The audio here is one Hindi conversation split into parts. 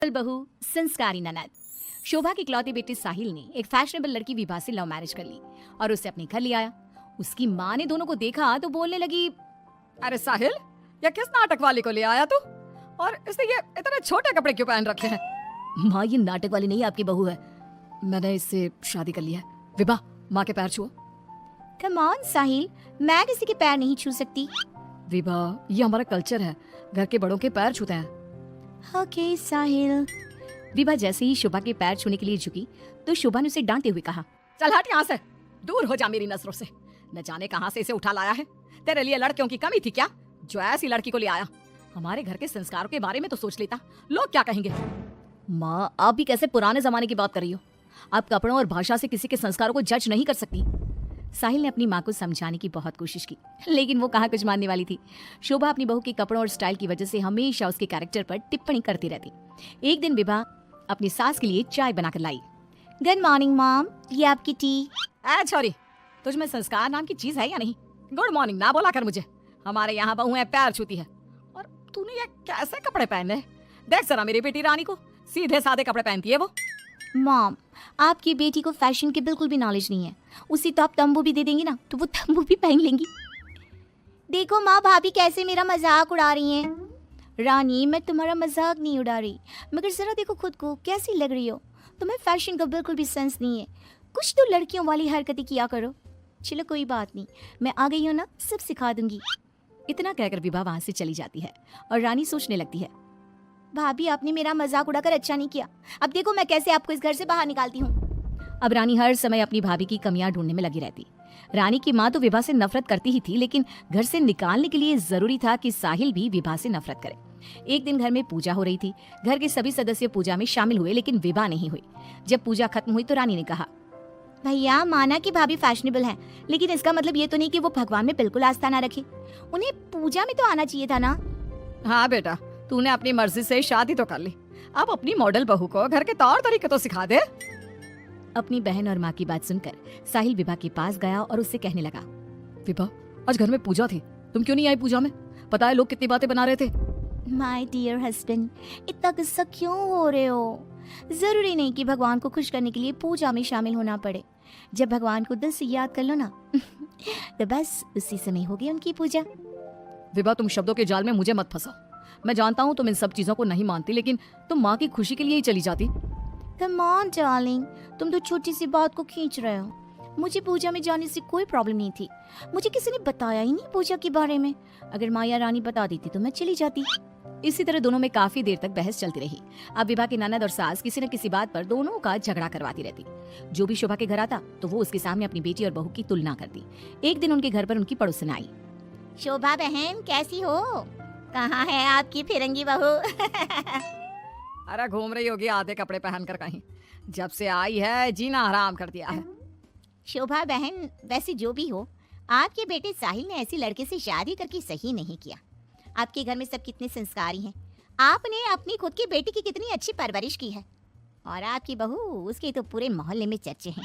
बहू संस्कारी ननद। शोभा की इकलौती बेटी साहिल ने एक फैशनेबल लड़की विभा से लव मैरिज कर ली और उसे अपने घर ले आया। उसकी माँ ने दोनों को देखा तो बोलने लगी, अरे साहिल, ये किस नाटक वाली को ले आया तू? और इसने ये इतने छोटे कपड़े क्यों पहन रखे हैं? माँ ये नाटक वाली नहीं आपकी बहू है, मैंने इससे शादी कर लिया है। विभा, माँ के पैर छुओ। कम ऑन साहिल, मैं किसी के पैर नहीं छू सकती। विभा, ये हमारा कल्चर है, घर के बड़ों के पैर छूते हैं। ओके साहिल। विभा जैसे ही शोभा के पैर छूने के लिए झुकी तो शोभा ने उसे डांटते हुए कहा, चल हट यहाँ से, दूर हो जा मेरी नजरों से। न जाने कहाँ से इसे उठा लाया है। तेरे लिए लड़कियों की कमी थी क्या जो ऐसी लड़की को ले आया? हमारे घर के संस्कारों के बारे में तो सोच लेता, लोग क्या कहेंगे? माँ आप भी कैसे पुराने जमाने की बात कर रही हो? आप कपड़ों और भाषा से किसी के संस्कारों को जज नहीं कर सकती। साहिल ने अपनी माँ को समझाने की बहुत कोशिश की लेकिन वो कहाँ कुछ मानने वाली थी। शोभा अपनी बहू के कपड़ों और स्टाइल की वजह से हमेशा उसके कैरेक्टर पर टिप्पणी करती रहती। एक दिन विभा अपनी सास के लिए चाय बनाकर लाई। गुड मॉर्निंग मॉम, ये आपकी टी। ऐ छोरी, तुझ में संस्कार नाम की चीज है या नहीं? गुड मॉर्निंग ना बोला कर मुझे। हमारे यहाँ बहुएं पैर छूती है और तूने ये कैसे कपड़े पहने? देख जरा मेरी बेटी रानी को, सीधे साधे कपड़े पहनती है वो। मॉम, आपकी बेटी को फैशन की बिल्कुल भी नॉलेज नहीं है। उसी तो आप तंबू भी दे देंगी ना तो वो तंबू भी पहन लेंगी। देखो माँ, भाभी कैसे मेरा मजाक उड़ा रही हैं। रानी, मैं तुम्हारा मजाक नहीं उड़ा रही, मगर जरा देखो खुद को कैसी लग रही हो। तुम्हें फैशन का बिल्कुल भी सेंस नहीं है। कुछ तो लड़कियों वाली हरकतें किया करो। चलो कोई बात नहीं, मैं आ गई हूँ ना, सब सिखा दूंगी। इतना कहकर विभा वहां से चली जाती है और रानी सोचने लगती है, भाभी आपने मेरा मजाक उड़ाकर अच्छा नहीं किया। अब देखो मैं कैसे आपको इस घर से बाहर निकालती हूँ। अब रानी हर समय अपनी भाभी की कमियां ढूंढने में लगी रहती। रानी की माँ तो विभा से नफरत करती ही थी, लेकिन घर से निकालने के लिए जरूरी था कि साहिल भी विभा से नफरत करे। एक दिन घर में पूजा हो रही थी। घर के सभी सदस्य पूजा में शामिल हुए लेकिन विभा नहीं हुई। जब पूजा खत्म हुई तो रानी ने कहा, भैया माना कि भाभी फैशनेबल हैं, लेकिन इसका मतलब ये तो नहीं कि वो भगवान में बिल्कुल आस्था ना रखे। उन्हें पूजा में तो आना चाहिए था ना। हाँ बेटा, तूने अपनी मर्जी से शादी तो कर ली, अब अपनी मॉडल बहू को घर के तौर तरीके तो सिखा दे। अपनी बहन और माँ की बात सुनकर साहिल विभा के पास गया और उससे कहने लगा, विभा, आज घर में पूजा थी, तुम क्यों नहीं आई पूजा में? पता है लोग कितनी बातें बना रहे थे। माय डियर हस्बैंड, इतना गुस्सा क्यों हो रहे हो? जरूरी नहीं कि भगवान को खुश करने के लिए पूजा में शामिल होना पड़े। जब भगवान को दिल से याद कर लो ना तो बस उसी समय होगी उनकी पूजा। विभा, तुम शब्दों के जाल में मुझे मत फंसाओ। मैं जानता हूँ तुम इन सब चीजों को नहीं मानती, लेकिन तुम माँ की खुशी के लिए ही चली जाती। कम ऑन डार्लिंग, तुम तो छोटी सी बात को खींच रहे हो। मुझे पूजा में जाने से कोई प्रॉब्लम नहीं थी। मुझे किसी ने बताया ही नहीं पूजा के बारे में। अगर माया रानी बता देती तो मैं चली जाती। इसी तरह दोनों में काफी देर तक बहस चलती रही। अब विभा की ननद और सास किसी न किसी बात पर दोनों का झगड़ा करवाती रहती। जो भी शोभा के घर आता तो वो उसके सामने अपनी बेटी और बहू की तुलना करती। एक दिन उनके घर पर उनकी पड़ोसन आई। शोभा बहन, कैसी हो? कहाँ है आपकी फिरंगी बहू? अरे घूम रही होगी आधे कपड़े पहनकर कहीं। जब से आई है जीना हराम कर दिया है। शोभा बहन, वैसे जो भी हो, आपके बेटे साहिल ने ऐसी लड़के से शादी करके सही नहीं किया। आपके घर में सब कितने संस्कारी हैं। आपने अपनी खुद की बेटी की कितनी अच्छी परवरिश की है, और आपकी बहू, उसके तो पूरे मोहल्ले में चर्चे हैं।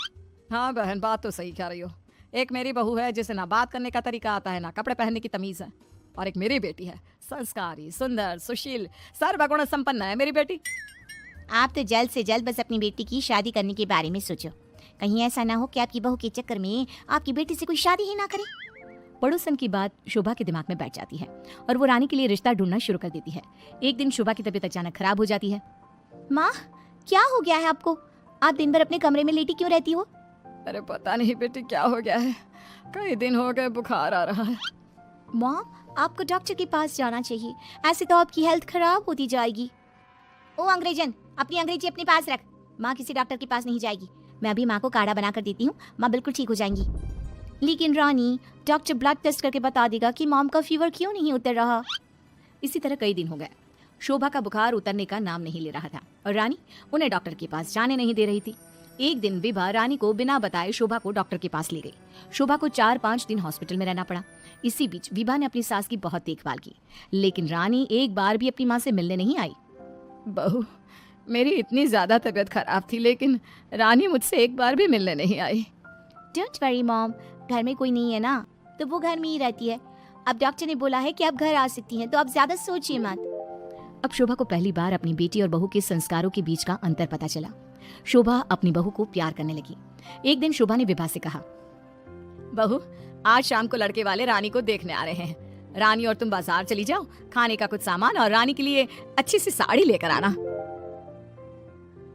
हाँ बहन, बात तो सही कह रही हो। एक मेरी बहू है जिसे ना बात करने का तरीका आता है, ना कपड़े पहनने की तमीज है, और एक मेरी बेटी है, संस्कारी, सुंदर, सुशील, सर्वगुण संपन्न है मेरी बेटी। आप तो जल्द से जल्द बस अपनी बेटी की शादी करने के बारे में सोचो। कहीं ऐसा ना हो कि आपकी बहू के चक्कर में आपकी बेटी से कोई शादी ही ना करे। पड़ोसन की बात शोभा के दिमाग में बैठ जाती है और वो रानी के लिए रिश्ता ढूंढना शुरू कर देती है। एक दिन शोभा की तबीयत अचानक खराब हो जाती है। माँ, क्या हो गया है आपको? आप दिन भर अपने कमरे में लेटी क्यों रहती हो? अरे पता नहीं बेटी क्या हो गया है, कई दिन हो गए बुखार आ रहा है। माँ, आपको डॉक्टर के पास जाना चाहिए, ऐसे तो आपकी हेल्थ खराब होती जाएगी। ओ अंग्रेजन, अपनी अंग्रेजी अपने पास रख। माँ किसी डॉक्टर के पास नहीं जाएगी। मैं अभी माँ को काढ़ा बना कर देती हूँ, माँ बिल्कुल ठीक हो जाएंगी। लेकिन रानी, डॉक्टर ब्लड टेस्ट करके बता देगा कि मॉम का फीवर क्यों नहीं उतर रहा। इसी तरह कई दिन हो गए। शोभा का बुखार उतरने का नाम नहीं ले रहा था और रानी उन्हें डॉक्टर के पास जाने नहीं दे रही थी। एक दिन विभा रानी को बिना बताए शोभा को डॉक्टर के पास ले गई। शोभा को 4-5 दिन हॉस्पिटल में रहना पड़ा। इसी बीच विभा ने अपनी सास की बहुत देखभाल की, लेकिन रानी एक बार भी अपनी माँ से मिलने नहीं आई। बहू, मेरी इतनी ज्यादा तबीयत खराब थी, लेकिन रानी मुझसे एक बार भी मिलने नहीं आई। डोंट वरी मॉम, घर में कोई नहीं है ना तो वो घर में ही रहती है। अब डॉक्टर ने बोला है कि आप घर आ सकती हैं, तो आप ज्यादा सोचिए मत। अब शोभा को पहली बार अपनी बेटी और बहू के संस्कारों के बीच का अंतर पता चला। शोभा अपनी बहू को प्यार करने लगी। एक दिन शोभा ने विभा से कहा, बहू आज शाम को लड़के वाले रानी को देखने आ रहे हैं। रानी और तुम बाजार चली जाओ, खाने का कुछ सामान और रानी के लिए अच्छी सी साड़ी लेकर आना।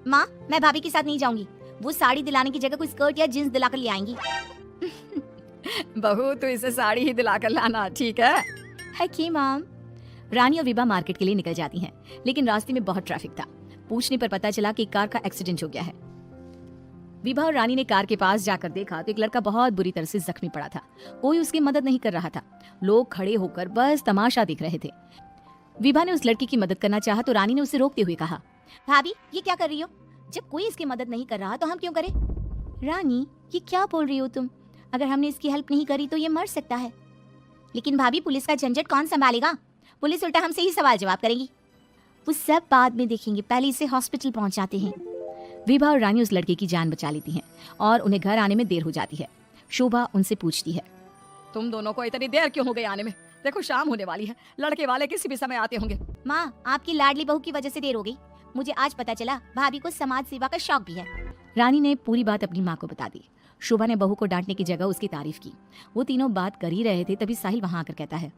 माँ मैं भाभी के साथ नहीं जाऊंगी, वो साड़ी दिलाने की जगह कोई स्कर्ट या जींस दिलाकर ले आएंगी। बहू तो इसे साड़ी ही दिलाकर लाना, ठीक है कि मैम। रानी और विभा मार्केट के लिए निकल जाती हैं, लेकिन रास्ते में बहुत ट्रैफिक था। पूछने पर पता चला कि कार का एक्सीडेंट हो गया है। विभा और रानी ने कार के पास जाकर देखा तो एक लड़का बहुत बुरी तरह से जख्मी पड़ा था। कोई उसकी मदद नहीं कर रहा था। लोग खड़े होकर बस तमाशा देख रहे थे। विभा ने उस लड़की की मदद करना चाहा तो रानी ने उसे रोकते हुए कहा, भाभी ये क्या कर रही हो? जब कोई इसकी मदद नहीं कर रहा तो हम क्यों करें? रानी ये क्या बोल रही हो तुम? अगर हमने इसकी हेल्प नहीं करी तो ये मर सकता है। लेकिन भाभी पुलिस का झंझट कौन संभालेगा? पुलिस उल्टा हमसे ही सवाल जवाब करेगी। वो सब बाद में देखेंगे, पहले इसे हॉस्पिटल पहुंचाते हैं। विभा और रानी उस लड़के की जान बचा लेती हैं और उन्हें घर आने में देर हो जाती है। शोभा उनसे पूछती है, तुम दोनों को इतनी देर क्यों हो गई आने में? देखो शाम होने वाली है, लड़के वाले किसी भी समय आते होंगे। माँ आपकी लाडली बहू की वजह से देर हो गई। मुझे आज पता चला भाभी को समाज सेवा का शौक भी है। रानी ने पूरी बात अपनी माँ को बता दी। शोभा ने बहू को डांटने की जगह उसकी तारीफ की। वो तीनों बात कर ही रहे थे तभी साहिल वहां आकर कहता है,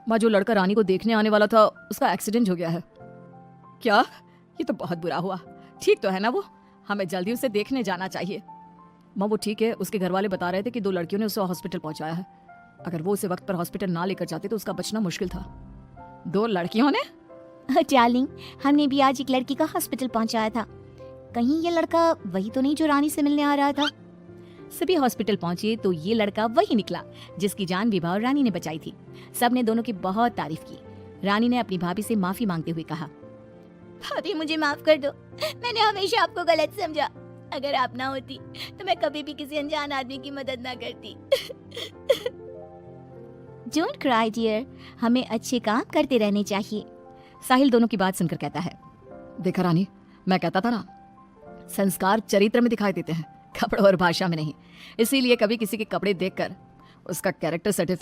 माँ जो लड़का रानी को देखने आने वाला था उसका एक्सीडेंट हो गया है। क्या? ये तो बहुत बुरा हुआ। ठीक तो है ना वो? हमें जल्दी उसे देखने जाना चाहिए। माँ वो ठीक है, उसके घर वाले बता रहे थे कि 2 लड़कियों ने उसे हॉस्पिटल पहुंचाया है। अगर वो उसे वक्त पर हॉस्पिटल ना लेकर जाते तो उसका बचना मुश्किल था। 2 लड़कियों ने? डार्लिंग हमने भी आज एक लड़की का हॉस्पिटल पहुंचाया था। कहीं ये लड़का वही तो नहीं जो रानी से मिलने आ रहा था? सभी हॉस्पिटल पहुंचे तो ये लड़का वही निकला जिसकी जान विभा और रानी ने बचाई थी। सबने दोनों की बहुत तारीफ की। रानी ने अपनी भाभी से माफी मांगते हुए कहा, भाभी मुझे माफ कर दो, मैंने हमेशा आपको गलत समझा। अगर आप ना होती तो मैं कभी भी किसी अनजान आदमी की मदद ना करती। डोंट क्राई डियर, हमें अच्छे काम करते रहने चाहिए। साहिल दोनों की बात सुनकर कहता है, देखा रानी, मैं कहता था ना, संस्कार चरित्र में दिखाई देते हैं, कपड़ों और भाषा में नहीं। इसीलिए कभी किसी के कपड़े देखकर उसका कैरेक्टर सर्टिफिकेट